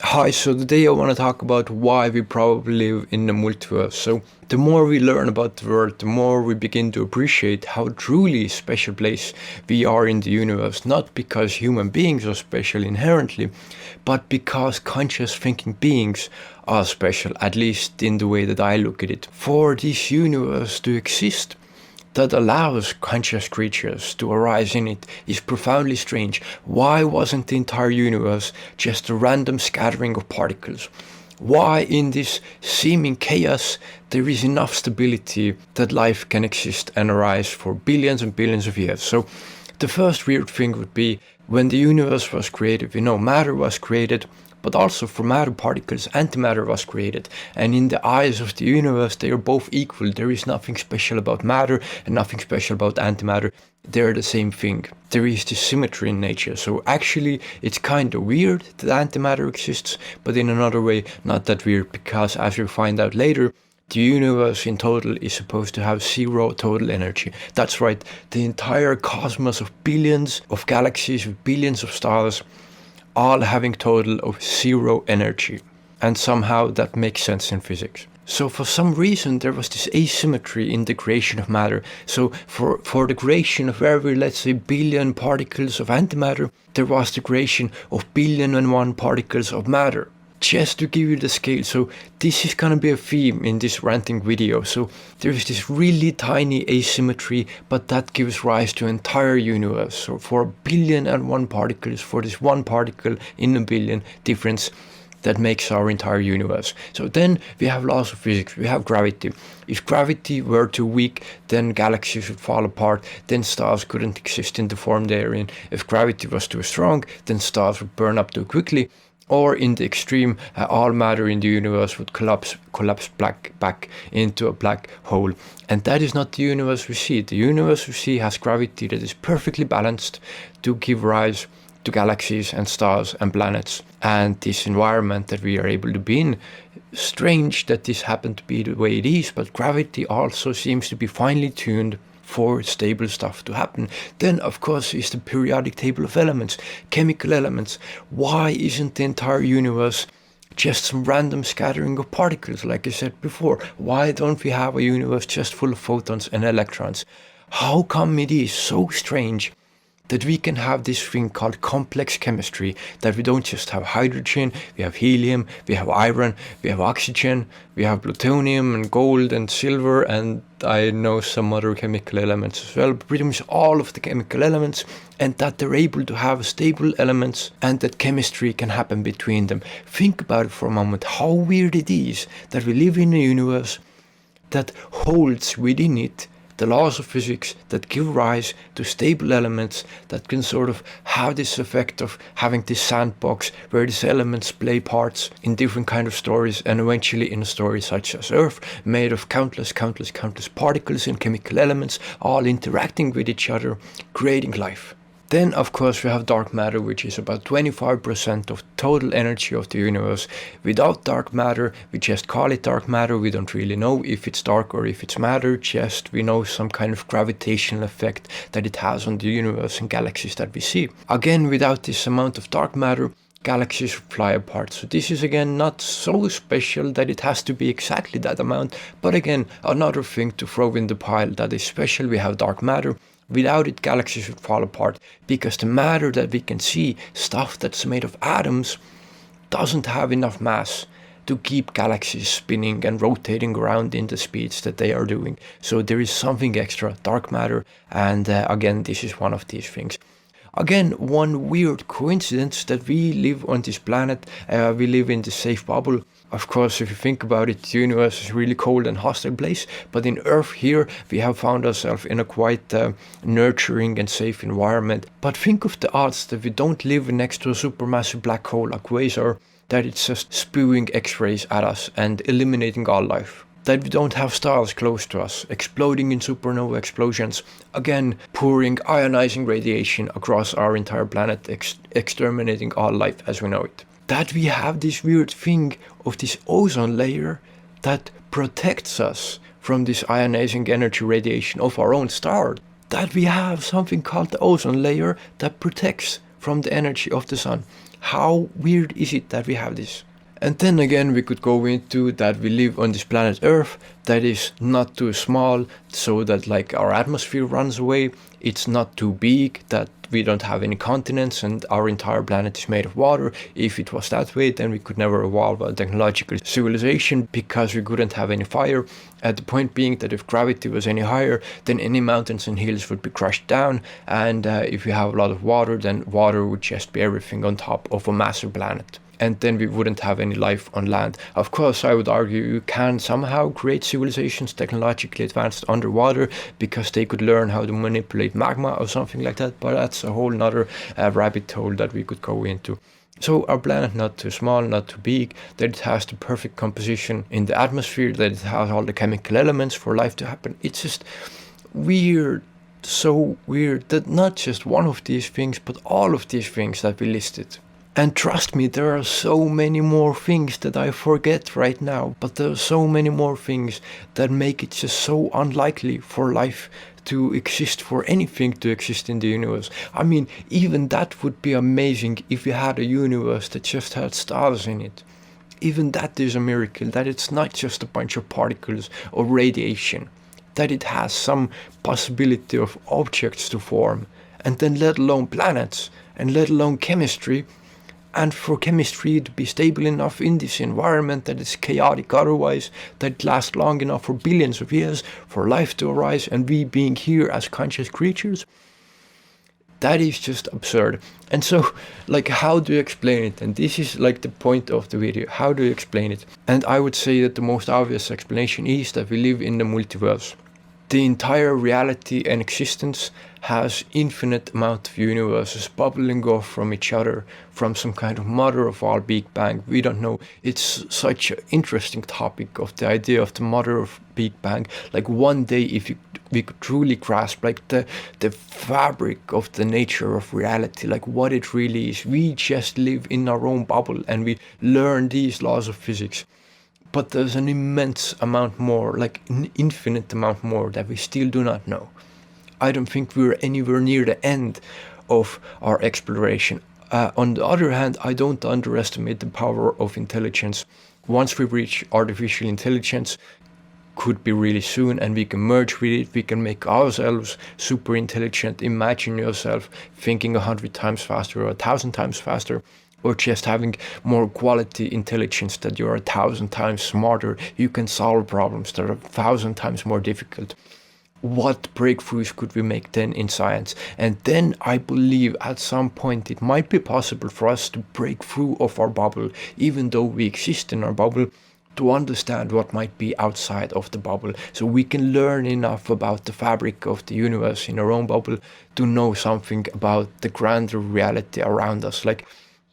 Hi, so today I want to talk about why we probably live in the multiverse. So, the more we learn about the world, the more we begin to appreciate how truly special place we are in the universe, not because human beings are special inherently, but because conscious thinking beings are special, at least in the way that I look at it. For this universe to exist, that allows conscious creatures to arise in it is profoundly strange. Why wasn't the entire universe just a random scattering of particles? Why, in this seeming chaos, there is enough stability that life can exist and arise for billions and billions of years? So, the first weird thing would be when the universe was created, matter was created, but also for matter particles, antimatter was created. And in the eyes of the universe, they are both equal. There is nothing special about matter and nothing special about antimatter. They're the same thing. There is this symmetry in nature. So actually, it's kind of weird that antimatter exists, but in another way, not that weird, because as we'll find out later, the universe in total is supposed to have zero total energy. That's right, the entire cosmos of billions of galaxies with billions of stars, all having total of zero energy. And somehow that makes sense in physics. So for some reason there was this asymmetry in the creation of matter. So for the creation of every, let's say, billion particles of antimatter, there was the creation of billion and one particles of matter. Just to give you the scale, so this is gonna be a theme in this ranting video. So there's this really tiny asymmetry, but that gives rise to an entire universe. So for a billion and one particles, for this one particle in a billion difference, that makes our entire universe. So then we have laws of physics, we have gravity. If gravity were too weak, then galaxies would fall apart, then stars couldn't exist in the form they're in. If gravity was too strong, then stars would burn up too quickly. Or in the extreme, all matter in the universe would collapse back into a black hole. And that is not the universe we see. The universe we see has gravity that is perfectly balanced to give rise to galaxies and stars and planets and this environment that we are able to be in. Strange that this happened to be the way it is, but gravity also seems to be finely tuned for stable stuff to happen. Then, of course, is the periodic table of elements, chemical elements. Why isn't the entire universe just some random scattering of particles, like I said before? Why don't we have a universe just full of photons and electrons? How come it is so strange that we can have this thing called complex chemistry, that we don't just have hydrogen, we have helium, we have iron, we have oxygen, we have plutonium and gold and silver, and I know some other chemical elements as well, pretty much all of the chemical elements, and that they're able to have stable elements and that chemistry can happen between them. Think about it for a moment, how weird it is that we live in a universe that holds within it the laws of physics that give rise to stable elements that can sort of have this effect of having this sandbox where these elements play parts in different kind of stories, and eventually in a story such as Earth, made of countless particles and chemical elements all interacting with each other, creating life. Then, of course, we have dark matter, which is about 25% of total energy of the universe. Without dark matter, we just call it dark matter. We don't really know if it's dark or if it's matter, just we know some kind of gravitational effect that it has on the universe and galaxies that we see. Again, without this amount of dark matter, galaxies fly apart. So this is again not so special that it has to be exactly that amount, but again, another thing to throw in the pile that is special. We have dark matter. Without it, galaxies would fall apart, because the matter that we can see, stuff that's made of atoms, doesn't have enough mass to keep galaxies spinning and rotating around in the speeds that they are doing. So there is something extra, dark matter, and again, this is one of these things. Again, one weird coincidence that we live on this planet, we live in the safe bubble. Of course, if you think about it, the universe is a really cold and hostile place, but in Earth here, we have found ourselves in a quite nurturing and safe environment. But think of the odds that we don't live next to a supermassive black hole, a quasar, that it's just spewing X-rays at us and eliminating all life. That we don't have stars close to us, exploding in supernova explosions, again pouring ionizing radiation across our entire planet, exterminating all life as we know it. That we have this weird thing of this ozone layer that protects us from this ionizing energy radiation of our own star. That we have something called the ozone layer that protects from the energy of the sun. How weird is it that we have this? And then again, we could go into that we live on this planet Earth that is not too small, so that like our atmosphere runs away. It's not too big that we don't have any continents and our entire planet is made of water. If it was that way, then we could never evolve a technological civilization because we couldn't have any fire. The point being that if gravity was any higher, then any mountains and hills would be crushed down, and if you have a lot of water, then water would just be everything on top of a massive planet. And then we wouldn't have any life on land. Of course, I would argue you can somehow create civilizations technologically advanced underwater because they could learn how to manipulate magma or something like that, but that's a whole nother rabbit hole that we could go into. So our planet not too small, not too big, that it has the perfect composition in the atmosphere, that it has all the chemical elements for life to happen. It's just weird, so weird that not just one of these things, but all of these things that we listed. And trust me, there are so many more things that I forget right now, but there are so many more things that make it just so unlikely for life to exist, for anything to exist in the universe. I mean, even that would be amazing if we had a universe that just had stars in it. Even that is a miracle, that it's not just a bunch of particles or radiation, that it has some possibility of objects to form, and then let alone planets, and let alone chemistry. And for chemistry to be stable enough in this environment that is chaotic otherwise, that it lasts long enough for billions of years for life to arise and we being here as conscious creatures, that is just absurd. And so, like, how do you explain it? And this is like the point of the video. How do you explain it? And I would say that the most obvious explanation is that we live in the multiverse. The entire reality and existence has infinite amount of universes bubbling off from each other, from some kind of mother of all Big Bang. We don't know. It's such an interesting topic of the idea of the mother of Big Bang. Like one day, if we could truly grasp like the fabric of the nature of reality, like what it really is. We just live in our own bubble and we learn these laws of physics. But there's an immense amount more, like an infinite amount more that we still do not know. I don't think we're anywhere near the end of our exploration. On the other hand, I don't underestimate the power of intelligence. Once we reach artificial intelligence, could be really soon, and we can merge with it, we can make ourselves super intelligent. Imagine yourself thinking 100 times faster or 1,000 times faster, or just having more quality intelligence that you're 1,000 times smarter. You can solve problems that are 1,000 times more difficult. What breakthroughs could we make then in science? And then I believe at some point it might be possible for us to break through of our bubble, even though we exist in our bubble, to understand what might be outside of the bubble. So we can learn enough about the fabric of the universe in our own bubble to know something about the grander reality around us. Like,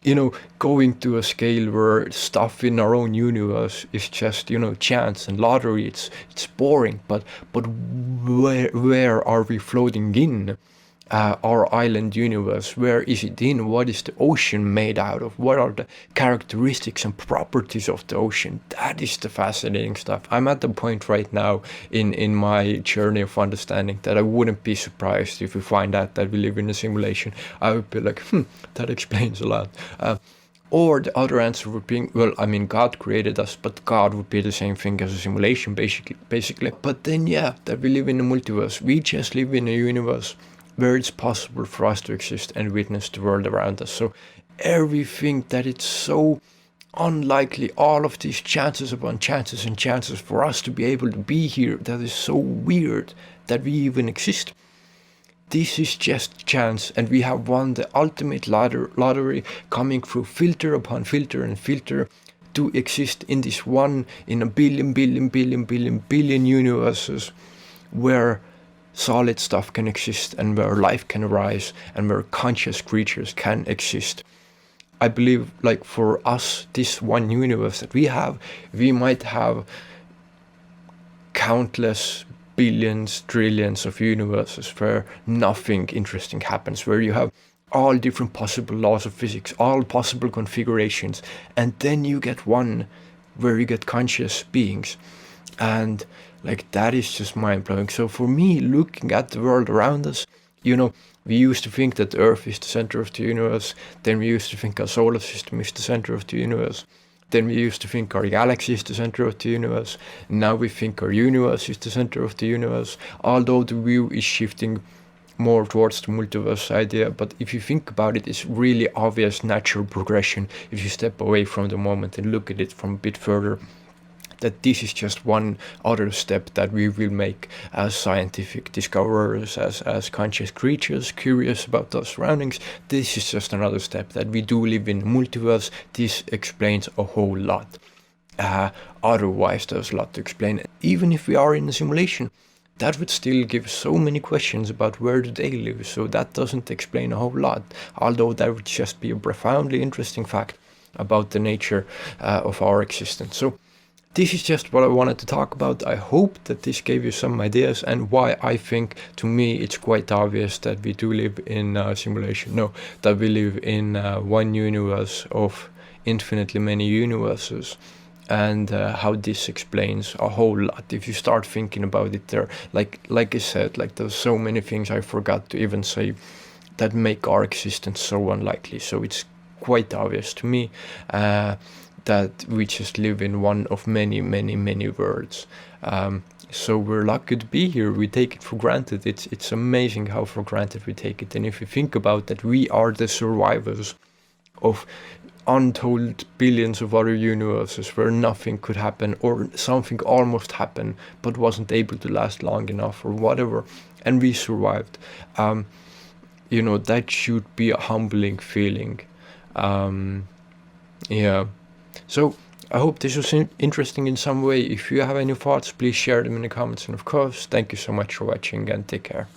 you know, going to a scale where stuff in our own universe is just, you know, chance and lottery. It's boring, but where are we floating in? Our island universe, where is it in? What is the ocean made out of? What are the characteristics and properties of the ocean? That is the fascinating stuff. I'm at the point right now in my journey of understanding that I wouldn't be surprised if we find out that we live in a simulation. I would be like, that explains a lot. Or the other answer would be, well, I mean, God created us, but God would be the same thing as a simulation, basically. But then, yeah, that we live in a multiverse. We just live in a universe where it's possible for us to exist and witness the world around us. So everything that it's so unlikely, all of these chances upon chances and chances for us to be able to be here, that is so weird that we even exist. This is just chance, and we have won the ultimate lottery, coming through filter upon filter and filter to exist in this one in a billion universes where solid stuff can exist and where life can arise and where conscious creatures can exist. I believe, like, for us, this one universe that we have, we might have countless billions, trillions of universes where nothing interesting happens, where you have all different possible laws of physics, all possible configurations, and then you get one where you get conscious beings. And like, that is just mind-blowing. So for me, looking at the world around us, You know, we used to think that Earth is the center of the universe, then we used to think our solar system is the center of the universe, then we used to think our galaxy is the center of the universe, now we think our universe is the center of the universe, although the view is shifting more towards the multiverse idea. But if you think about it, it's really obvious natural progression if you step away from the moment and look at it from a bit further, that this is just one other step that we will make as scientific discoverers, as conscious creatures curious about our surroundings. This is just another step that we do live in multiverse. This explains a whole lot. Otherwise, there's a lot to explain. Even if we are in a simulation, that would still give so many questions about where do they live, so that doesn't explain a whole lot, although that would just be a profoundly interesting fact about the nature of our existence. So this is just what I wanted to talk about. I hope that this gave you some ideas and why I think, to me, it's quite obvious that we do live in a simulation. No, that we live in one universe of infinitely many universes. And how this explains a whole lot. If you start thinking about it, there, like I said, like there's so many things I forgot to even say that make our existence so unlikely. So it's quite obvious to me that we just live in one of many, many, many worlds. So we're lucky to be here. We take it for granted. It's amazing how for granted we take it. And if you think about that, we are the survivors of untold billions of other universes where nothing could happen, or something almost happened but wasn't able to last long enough, or whatever, and we survived. That should be a humbling feeling. Yeah. So I hope this was interesting in some way. If you have any thoughts, please share them in the comments. And of course, thank you so much for watching, and take care.